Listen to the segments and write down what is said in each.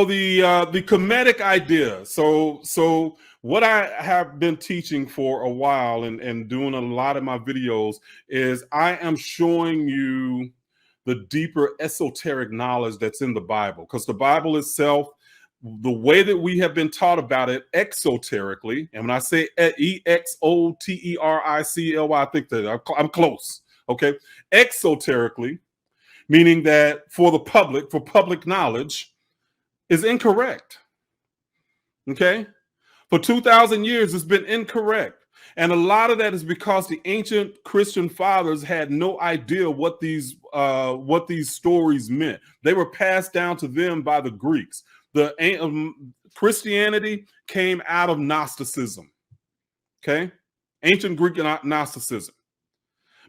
the Kemetic idea. So what I have been teaching for a while and doing a lot of my videos is I am showing you the deeper esoteric knowledge that's in the Bible, because the Bible itself, the way that we have been taught about it exoterically, and when I say EXOTERICLY, I think that I'm close. Okay, exoterically, meaning that for the public, for public knowledge, is incorrect. Okay, for 2,000 years, it's been incorrect. And a lot of that is because the ancient Christian fathers had no idea what these stories meant. They were passed down to them by the Greeks. Christianity came out of Gnosticism. Okay, ancient Greek Gnosticism,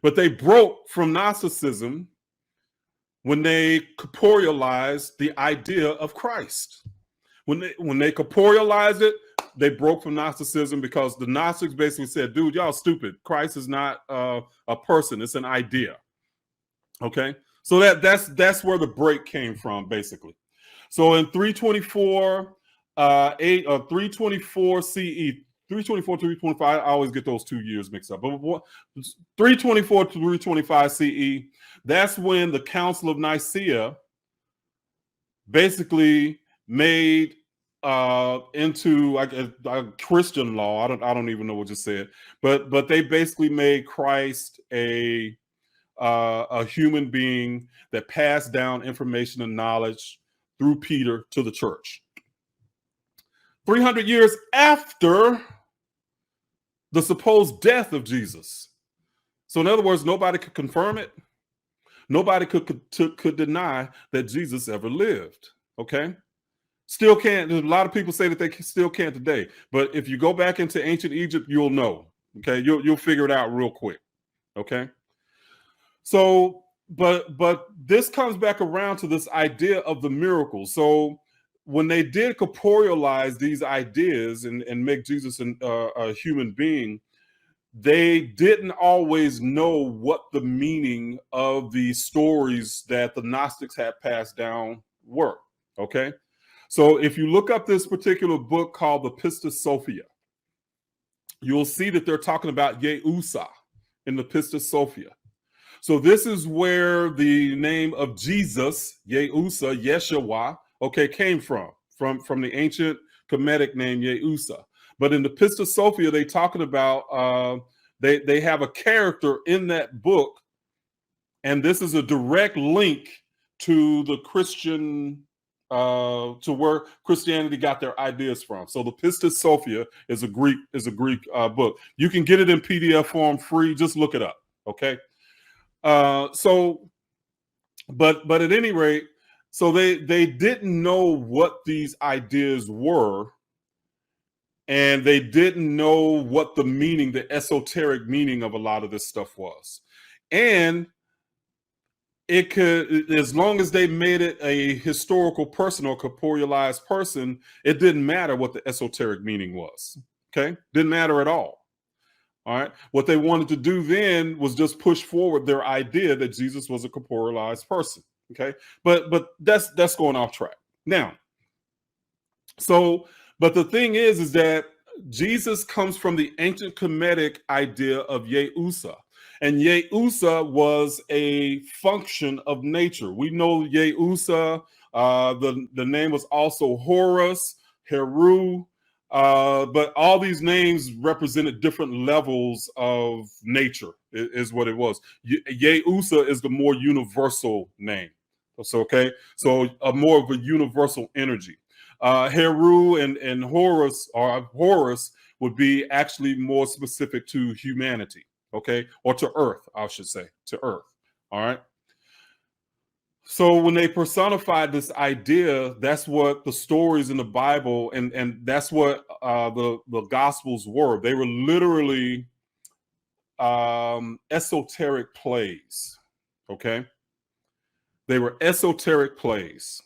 but they broke from Gnosticism when they corporealized the idea of Christ. When they corporealized it, they broke from Gnosticism, because the Gnostics basically said, dude, y'all stupid. Christ is not a person, it's an idea. Okay, so that's where the break came from, basically. So in 324 324 CE, 324 to 325, I always get those 2 years mixed up, but 324 to 325 CE, that's when the Council of Nicaea basically made into a Christian law. I don't even know what you said, but they basically made Christ a human being that passed down information and knowledge through Peter to the church. 300 years after the supposed death of Jesus. So in other words, nobody could confirm it. Nobody could deny that Jesus ever lived. Okay. Still can't. A lot of people say that they still can't today. But if you go back into ancient Egypt, you'll know. Okay, you'll figure it out real quick. Okay. So, but this comes back around to this idea of the miracle. So when they did corporealize these ideas and make Jesus a human being, they didn't always know what the meaning of the stories that the Gnostics had passed down were. Okay. So if you look up this particular book called the Pistis Sophia, you'll see that they're talking about Yeusa in the Pistis Sophia. So this is where the name of Jesus, Yeusa, Yeshua, okay, came from the ancient Kemetic name Yeusa. But in the Pistis Sophia, they talking about they have a character in that book, and this is a direct link to the Christian to where Christianity got their ideas from. So the Pistis Sophia is a Greek book. You can get it in PDF form free. Just look it up. Okay. So, but at any rate, so they didn't know what these ideas were, and they didn't know what the meaning, the esoteric meaning of a lot of this stuff was. And it could, as long as they made it a historical person or corporealized person, it didn't matter what the esoteric meaning was. Okay, didn't matter at all. All right, what they wanted to do then was just push forward their idea that Jesus was a corporealized person. Okay, but that's going off track now. So, but the thing is that Jesus comes from the ancient Kemetic idea of Yeusa. And Yeusa was a function of nature. We know Yeusa, the name was also Horus, Heru, but all these names represented different levels of nature, is what it was. Yeusa is the more universal name. So, okay, so more of a universal energy. Heru and Horus, or Horus, would be actually more specific to humanity. Okay, or to Earth, I should say, to Earth. All right. So when they personified this idea, that's what the stories in the Bible and that's what the Gospels were. They were literally esoteric plays. Okay, they were esoteric plays,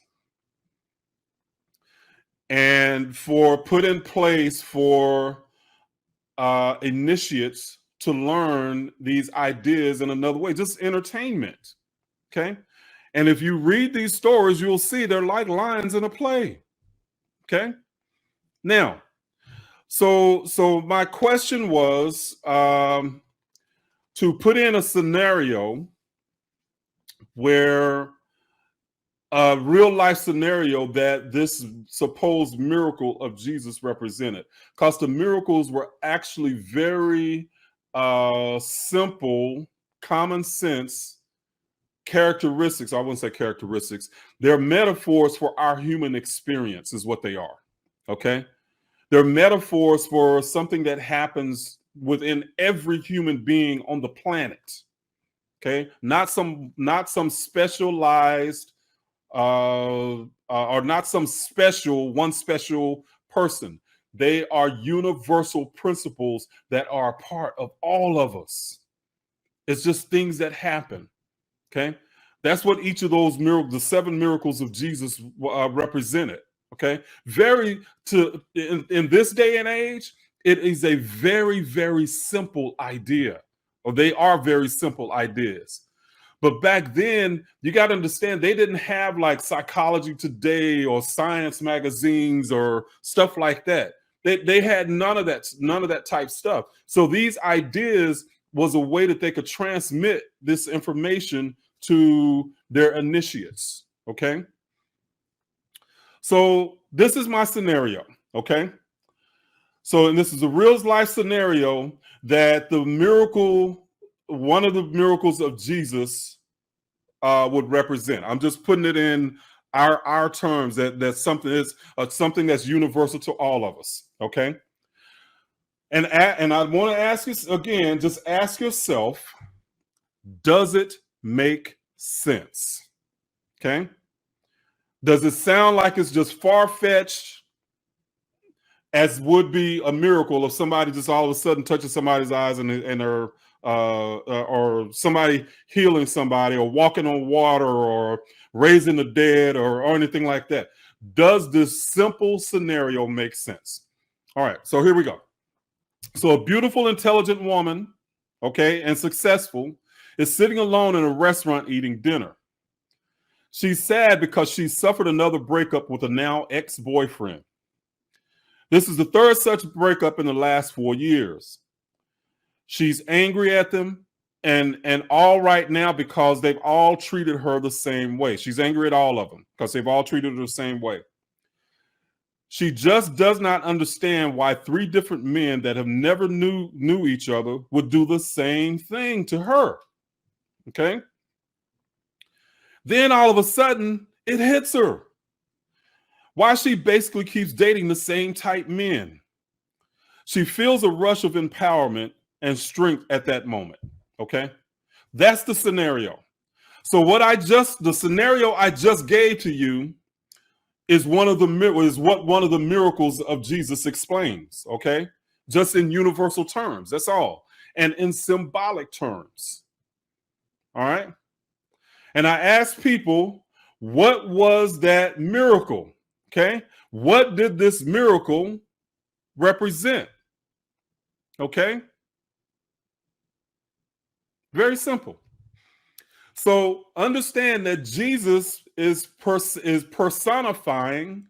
and put in place for initiates to learn these ideas in another way, just entertainment. Okay. And if you read these stories, you'll see they're like lines in a play. Okay. Now, so my question was to put in a scenario where a real life scenario that this supposed miracle of Jesus represented, because the miracles were actually very simple, common sense characteristics. I wouldn't say characteristics. They're metaphors for our human experience, is what they are. Okay. They're metaphors for something that happens within every human being on the planet. Okay. Not some specialized or not some one special person. They are universal principles that are a part of all of us. It's just things that happen. Okay. That's what each of those miracles, the 7 miracles of Jesus, represented. Okay. In this day and age, it is a very, very simple idea, or they are very simple ideas. But back then, you got to understand, they didn't have like Psychology Today or science magazines or stuff like that. They had none of that type stuff. So these ideas was a way that they could transmit this information to their initiates. Okay. So this is my scenario. Okay. So, and this is a real life scenario that one of the miracles of Jesus would represent. I'm just putting it in our terms that something is something that's universal to all of us. Okay. And I want to ask you again, just ask yourself, does it make sense? Okay. Does it sound like it's just far-fetched, as would be a miracle if somebody just all of a sudden touches somebody's eyes and they're or somebody healing somebody or walking on water or raising the dead or anything like that? Does this simple scenario make sense? All right, so here we go. So a beautiful, intelligent woman, okay, and successful, is sitting alone in a restaurant eating dinner. She's sad because she suffered another breakup with a now ex-boyfriend. This is the third such breakup in the last 4 years. She's angry at them and all right now because they've all treated her the same way. She's angry at all of them because they've all treated her the same way. She just does not understand why 3 different men that have never knew each other would do the same thing to her. Okay? Then all of a sudden, it hits her. Why she basically keeps dating the same type men. She feels a rush of empowerment and strength at that moment. Okay? That's the scenario. So the scenario I just gave to you is what one of the miracles of Jesus explains. Okay? Just in universal terms. That's all. And in symbolic terms. All right? And I asked people, what was that miracle? Okay? What did this miracle represent? Okay? Very simple. So understand that Jesus is personifying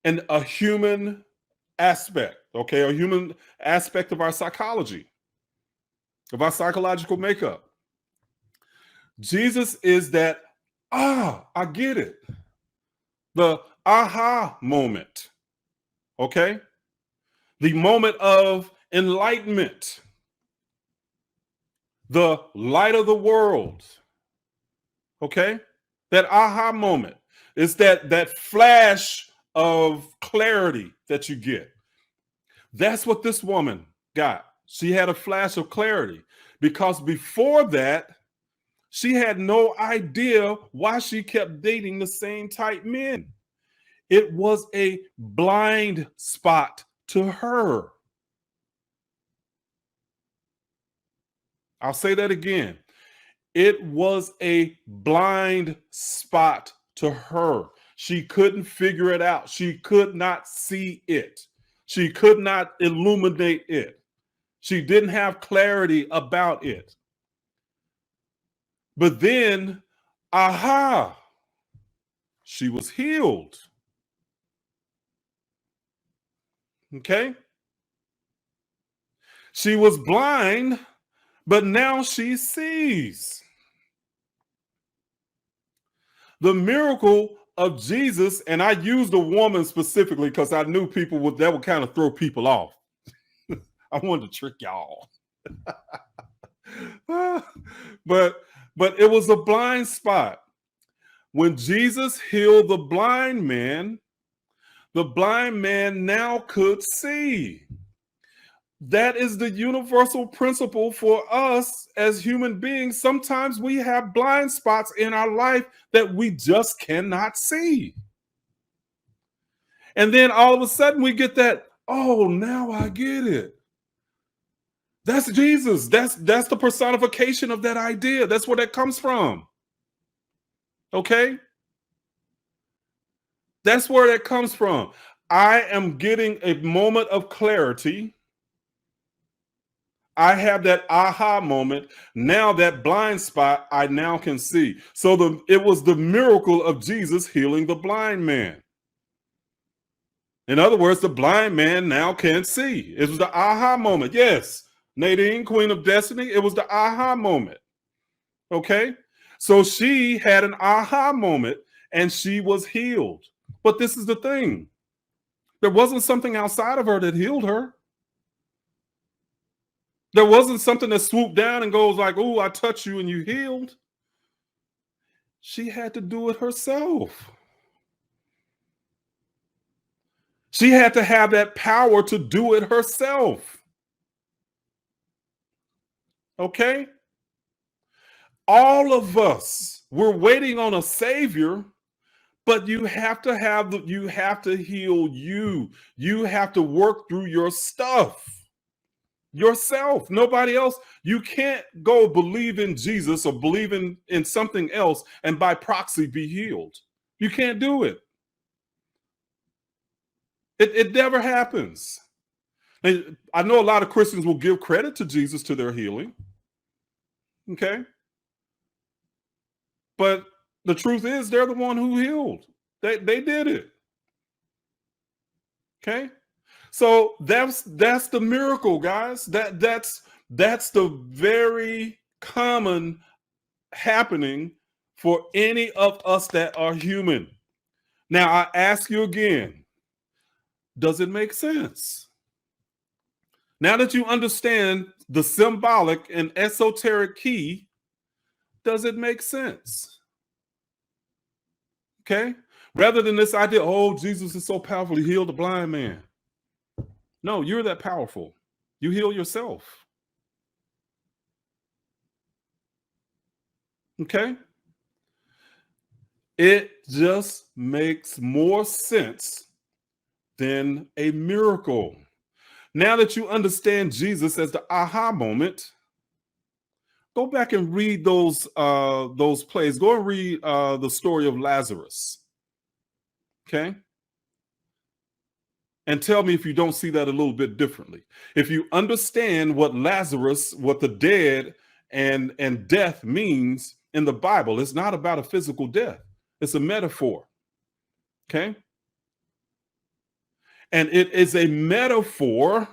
a human aspect, okay? A human aspect of our psychology, of our psychological makeup. Jesus is that, I get it. The aha moment, okay? The moment of enlightenment, the light of the world, okay? That aha moment is that flash of clarity that you get. That's what this woman got. She had a flash of clarity because before that, she had no idea why she kept dating the same type men. It was a blind spot to her. I'll say that again. It was a blind spot to her. She couldn't figure it out. She could not see it. She could not illuminate it. She didn't have clarity about it. But then, aha, she was healed. Okay? She was blind, but now she sees. The miracle of Jesus, and I used a woman specifically because I knew that would kind of throw people off. I wanted to trick y'all. but it was a blind spot. When Jesus healed the blind man now could see. That is the universal principle for us as human beings. Sometimes we have blind spots in our life that we just cannot see. And then all of a sudden we get that, oh, now I get it. That's Jesus. That's the personification of that idea. That's where that comes from. Okay? That's where that comes from. I am getting a moment of clarity. I have that aha moment. Now that blind spot, I now can see. So it was the miracle of Jesus healing the blind man. In other words, the blind man now can see. It was the aha moment. Yes, Nadine, Queen of Destiny, it was the aha moment. Okay? So she had an aha moment and she was healed. But this is the thing. There wasn't something outside of her that healed her. There wasn't something that swooped down and goes like, oh, I touch you and you healed. She had to do it herself. She had to have that power to do it herself. Okay? All of us, we're waiting on a savior, but you have to heal you. You have to work through your stuff. Yourself, nobody else. You can't go believe in Jesus or believe in something else and by proxy be healed. You can't do it. It never happens. And I know a lot of Christians will give credit to Jesus to their healing. Okay. But the truth is they're the one who healed. They did it. Okay. So that's the miracle, guys. That's the very common happening for any of us that are human. Now I ask you again, does it make sense? Now that you understand the symbolic and esoteric key, does it make sense? Okay? Rather than this idea, oh, Jesus is so powerful, he healed the blind man. No, you're that powerful. You heal yourself. Okay? It just makes more sense than a miracle. Now that you understand Jesus as the aha moment, go back and read those plays. Go and read the story of Lazarus. Okay? And tell me if you don't see that a little bit differently. If you understand what Lazarus, what the dead and death means in the Bible, it's not about a physical death. It's a metaphor. Okay? And it is a metaphor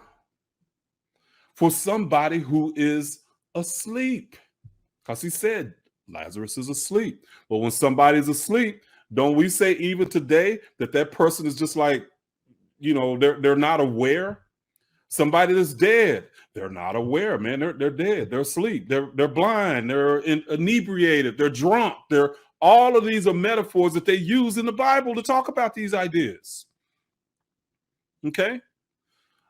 for somebody who is asleep. Because he said Lazarus is asleep. But when somebody's asleep, don't we say even today that person is just like, they're not aware? Somebody that's dead, they're not aware, man. They're dead. They're asleep. They're blind. They're inebriated. They're drunk. All of these are metaphors that they use in the Bible to talk about these ideas. Okay?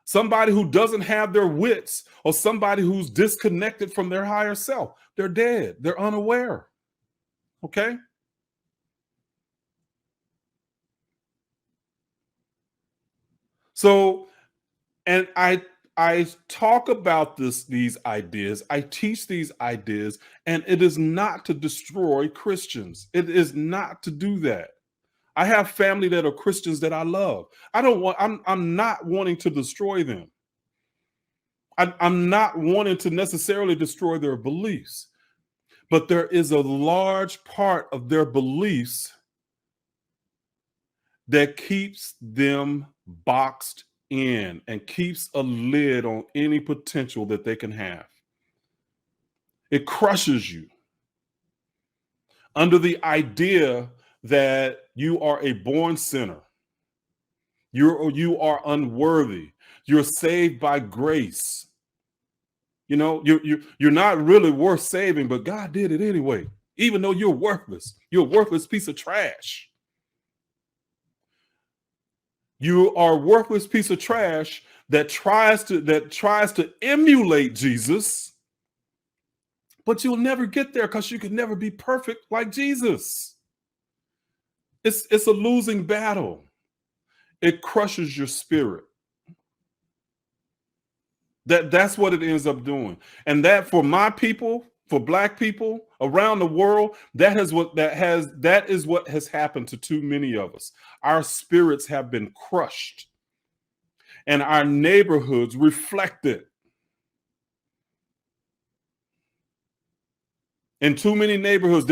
Somebody who doesn't have their wits or somebody who's disconnected from their higher self, they're dead. They're unaware. Okay? So, and I talk about these ideas. I teach these ideas, and it is not to destroy Christians. It is not to do that. I have family that are Christians that I love. I'm not wanting to destroy them. I'm not wanting to necessarily destroy their beliefs, but there is a large part of their beliefs that keeps them boxed in and keeps a lid on any potential that they can have. It crushes you under the idea that you are a born sinner. You are unworthy. You're saved by grace. You know, you're not really worth saving, but God did it anyway. Even though you're worthless, you're a worthless piece of trash. You are a worthless piece of trash that tries to emulate Jesus, but you'll never get there because you can never be perfect like Jesus. It's a losing battle. It crushes your spirit. That's what it ends up doing. And that for my people, for Black people around the world, that is what has happened to too many of us. Our spirits have been crushed and our neighborhoods reflect it. In too many neighborhoods,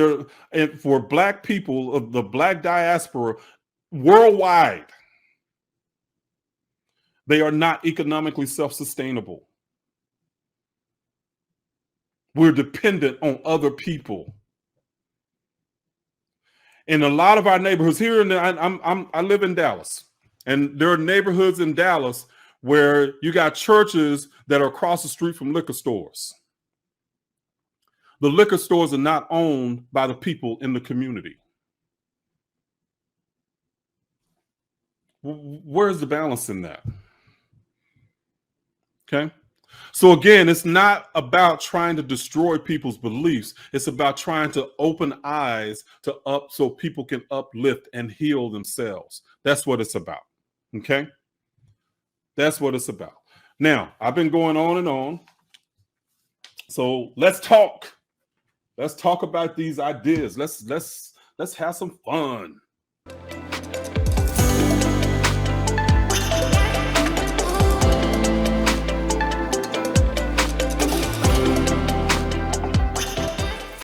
for Black people of the Black diaspora worldwide, they are not economically self-sustainable. We're dependent on other people. In a lot of our neighborhoods here, I live in Dallas, and there are neighborhoods in Dallas where you got churches that are across the street from liquor stores. The liquor stores are not owned by the people in the community. Where's the balance in that? Okay. So again, it's not about trying to destroy people's beliefs. It's about trying to open eyes so people can uplift and heal themselves. That's what it's about. Okay. That's what it's about. Now, I've been going on and on. So let's talk. Let's talk about these ideas. Let's have some fun.